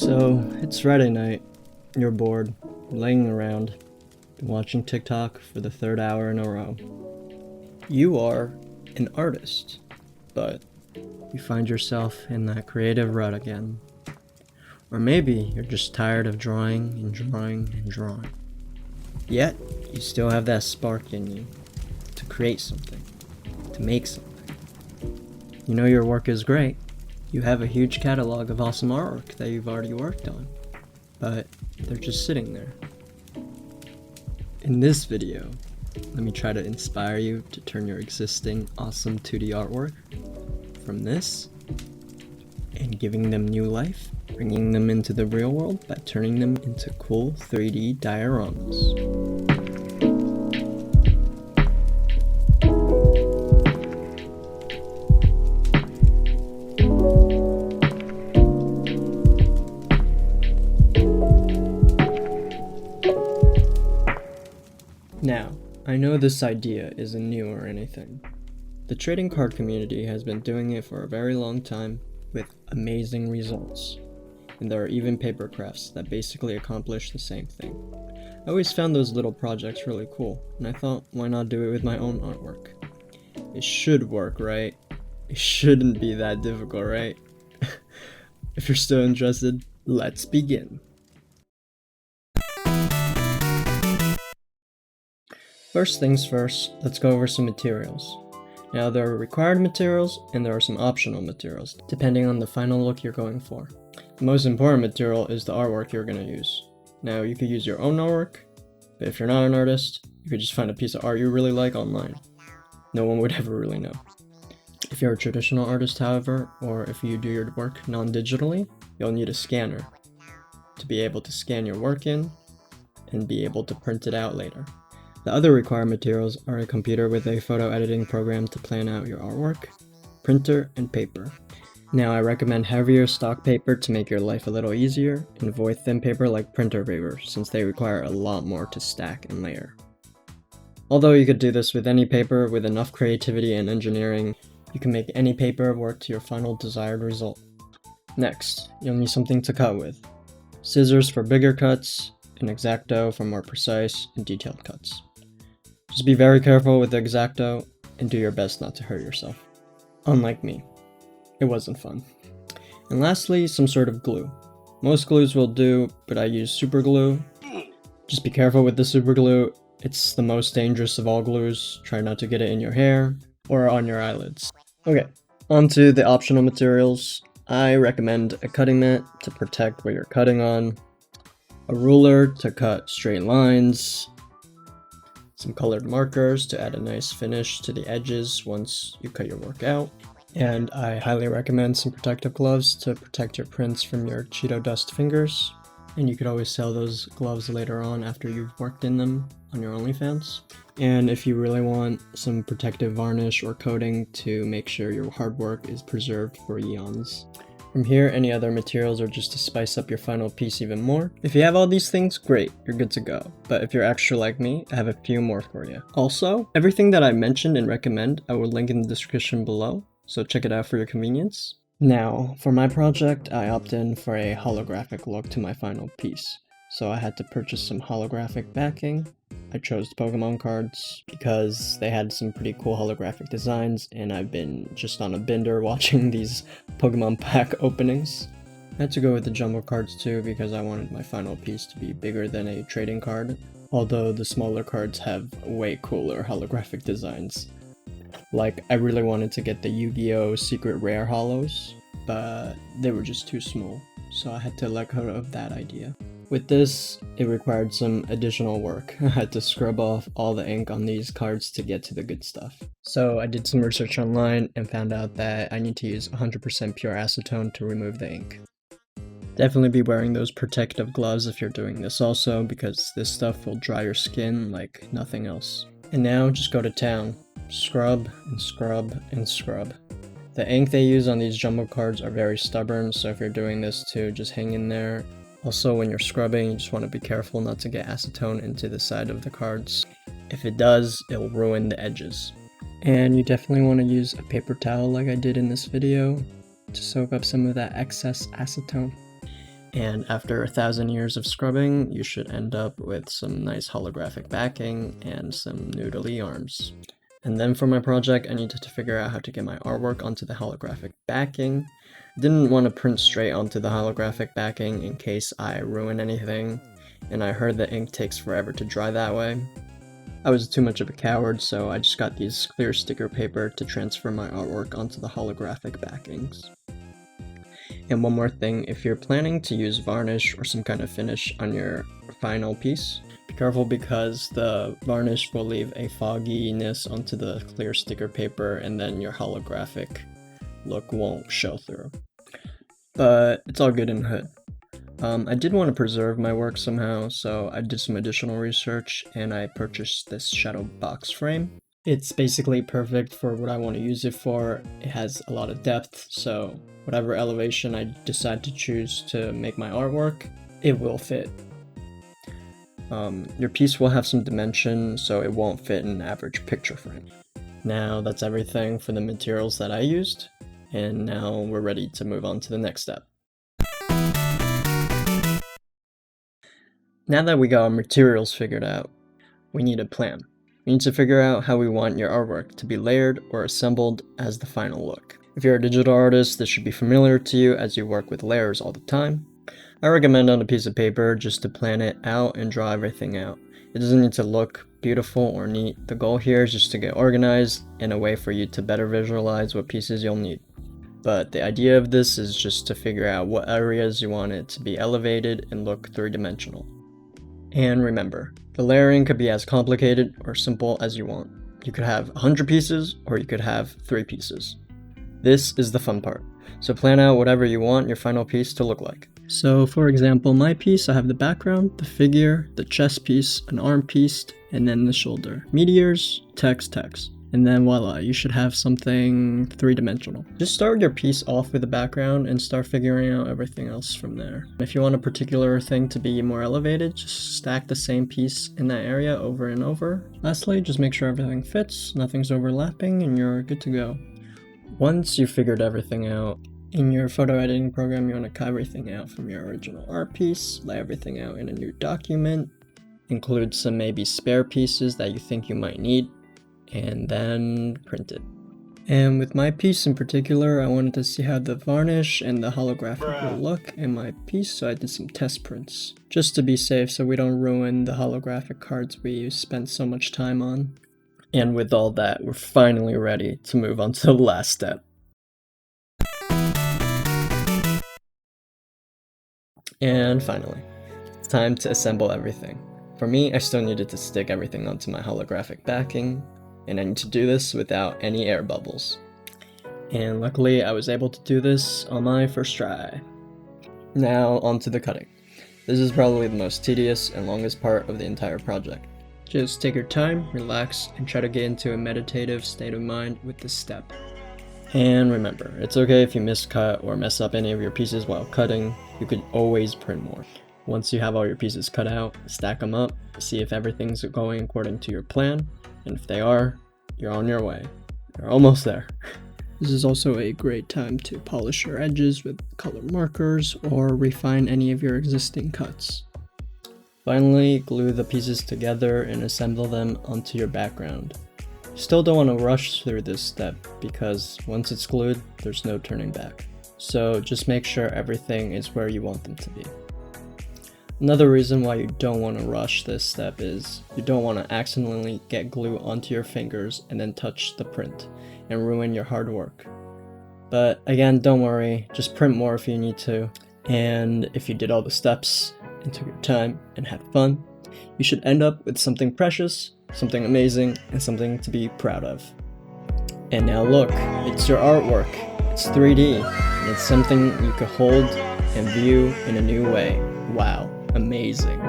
So, it's Friday night, you're bored, laying around, been watching TikTok for the third hour in a row. You are an artist, but you find yourself in that creative rut again. Or maybe you're just tired of drawing and drawing and drawing. Yet, you still have that spark in you to create something, to make something. You know your work is great. You have a huge catalog of awesome artwork that you've already worked on, but they're just sitting there. In this video, let me try to inspire you to turn your existing awesome 2D artwork from this and giving them new life, bringing them into the real world by turning them into cool 3D dioramas. Now, I know this idea isn't new or anything. The trading card community has been doing it for a very long time with amazing results. And there are even paper crafts that basically accomplish the same thing. I always found those little projects really cool, and I thought, why not do it with my own artwork? It should work, right? It shouldn't be that difficult, right? If you're still interested, let's begin. First things first, let's go over some materials. Now there are required materials and there are some optional materials, depending on the final look you're going for. The most important material is the artwork you're going to use. Now you could use your own artwork, but if you're not an artist, you could just find a piece of art you really like online. No one would ever really know. If you're a traditional artist, however, or if you do your work non-digitally, you'll need a scanner to be able to scan your work in and be able to print it out later. The other required materials are a computer with a photo editing program to plan out your artwork, printer, and paper. Now I recommend heavier stock paper to make your life a little easier, and avoid thin paper like printer paper since they require a lot more to stack and layer. Although you could do this with any paper, with enough creativity and engineering, you can make any paper work to your final desired result. Next, you'll need something to cut with. Scissors for bigger cuts, an X-Acto for more precise and detailed cuts. Just be very careful with the X-Acto and do your best not to hurt yourself. Unlike me, it wasn't fun. And lastly, some sort of glue. Most glues will do, but I use super glue. Just be careful with the super glue. It's the most dangerous of all glues. Try not to get it in your hair or on your eyelids. Okay, on to the optional materials. I recommend a cutting mat to protect what you're cutting on, a ruler to cut straight lines, some colored markers to add a nice finish to the edges once you cut your work out, and I highly recommend some protective gloves to protect your prints from your Cheeto dust fingers, and you could always sell those gloves later on after you've worked in them on your OnlyFans. And if you really want some protective varnish or coating to make sure your hard work is preserved for eons. From here, any other materials are just to spice up your final piece even more. If you have all these things, great, you're good to go. But if you're extra like me, I have a few more for you. Also, everything that I mentioned and recommend, I will link in the description below, so check it out for your convenience. Now, for my project, I opted in for a holographic look to my final piece. So I had to purchase some holographic backing. I chose Pokemon cards because they had some pretty cool holographic designs, and I've been just on a bender watching these Pokemon pack openings. I had to go with the jumbo cards too because I wanted my final piece to be bigger than a trading card, although the smaller cards have way cooler holographic designs. Like, I really wanted to get the Yu-Gi-Oh! Secret Rare holos, but they were just too small, so I had to let go of that idea. With this, it required some additional work. I had to scrub off all the ink on these cards to get to the good stuff. So I did some research online and found out that I need to use 100% pure acetone to remove the ink. Definitely be wearing those protective gloves if you're doing this also, because this stuff will dry your skin like nothing else. And now just go to town. Scrub and scrub and scrub. The ink they use on these jumbo cards are very stubborn, so if you're doing this too, just hang in there. Also, when you're scrubbing, you just want to be careful not to get acetone into the side of the cards. If it does, it will ruin the edges. And you definitely want to use a paper towel like I did in this video to soak up some of that excess acetone. And after 1,000 years of scrubbing, you should end up with some nice holographic backing and some noodly arms. And then for my project, I needed to figure out how to get my artwork onto the holographic backing. I didn't want to print straight onto the holographic backing in case I ruin anything, and I heard the ink takes forever to dry that way. I was too much of a coward, so I just got these clear sticker paper to transfer my artwork onto the holographic backings. And one more thing, if you're planning to use varnish or some kind of finish on your final piece, be careful because the varnish will leave a fogginess onto the clear sticker paper and then your holographic look won't show through. But it's all good in the hood. I did want to preserve my work somehow, so I did some additional research and I purchased this Shadowbox Frame. It's basically perfect for what I want to use it for. It has a lot of depth, so whatever elevation I decide to choose to make my artwork, it will fit. Your piece will have some dimension, so it won't fit an average picture frame. Now that's everything for the materials that I used, and now we're ready to move on to the next step. Now that we got our materials figured out, we need a plan. We need to figure out how we want your artwork to be layered or assembled as the final look. If you're a digital artist, this should be familiar to you as you work with layers all the time. I recommend on a piece of paper just to plan it out and draw everything out. It doesn't need to look beautiful or neat. The goal here is just to get organized and a way for you to better visualize what pieces you'll need. But the idea of this is just to figure out what areas you want it to be elevated and look three-dimensional. And remember, the layering could be as complicated or simple as you want. You could have 100 pieces or you could have 3 pieces. This is the fun part. So plan out whatever you want your final piece to look like. So for example, my piece, I have the background, the figure, the chest piece, an arm piece, and then the shoulder. Meteors, text. And then voila, you should have something three-dimensional. Just start your piece off with the background and start figuring out everything else from there. If you want a particular thing to be more elevated, just stack the same piece in that area over and over. Lastly, just make sure everything fits, nothing's overlapping, and you're good to go. Once you've figured everything out, in your photo editing program, you want to cut everything out from your original art piece, lay everything out in a new document, include some maybe spare pieces that you think you might need, and then print it. And with my piece in particular, I wanted to see how the varnish and the holographic will look in my piece, so I did some test prints, just to be safe so we don't ruin the holographic cards we spent so much time on. And with all that, we're finally ready to move on to the last step. And finally, it's time to assemble everything. For me, I still needed to stick everything onto my holographic backing, and I need to do this without any air bubbles. And luckily, I was able to do this on my first try. Now, on to the cutting. This is probably the most tedious and longest part of the entire project. Just take your time, relax, and try to get into a meditative state of mind with this step. And remember, it's okay if you miscut or mess up any of your pieces while cutting. You could always print more. Once you have all your pieces cut out, stack them up, see if everything's going according to your plan, and if they are, you're on your way. You're almost there. This is also a great time to polish your edges with color markers or refine any of your existing cuts. Finally, glue the pieces together and assemble them onto your background. You still don't want to rush through this step because once it's glued, there's no turning back. So just make sure everything is where you want them to be. Another reason why you don't want to rush this step is you don't want to accidentally get glue onto your fingers and then touch the print and ruin your hard work. But again, don't worry, just print more if you need to. And if you did all the steps and took your time and had fun, you should end up with something precious, something amazing, and something to be proud of. And now look, it's your artwork. It's 3D, and it's something you could hold and view in a new way. Wow. Amazing.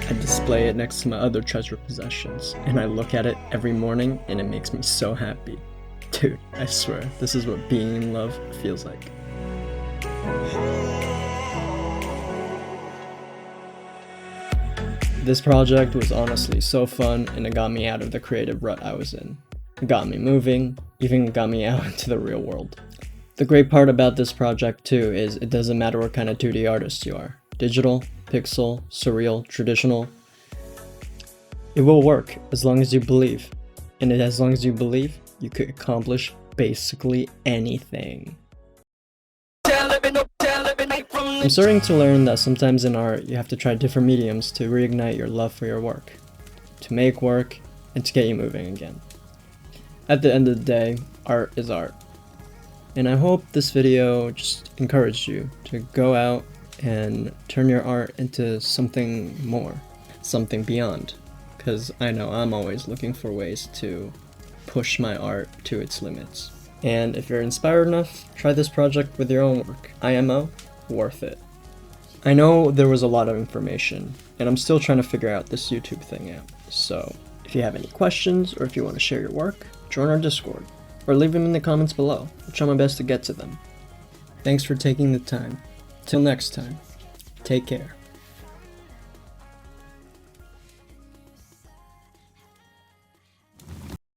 I display it next to my other treasure possessions, and I look at it every morning and it makes me so happy. Dude, I swear, this is what being in love feels like. This project was honestly so fun, and it got me out of the creative rut I was in. It got me moving, even got me out into the real world. The great part about this project too is it doesn't matter what kind of 2D artist you are. Digital, pixel, surreal, traditional. It will work as long as you believe. And as long as you believe, you could accomplish basically anything. I'm starting to learn that sometimes in art you have to try different mediums to reignite your love for your work, to make work, and to get you moving again. At the end of the day, art is art. And I hope this video just encouraged you to go out and turn your art into something more, something beyond. Because I know I'm always looking for ways to push my art to its limits. And if you're inspired enough, try this project with your own work. IMO, worth it. I know there was a lot of information, and I'm still trying to figure out this YouTube thing out. So if you have any questions, or if you want to share your work, join our Discord, or leave them in the comments below. I'll try my best to get to them. Thanks for taking the time. Till next time, take care.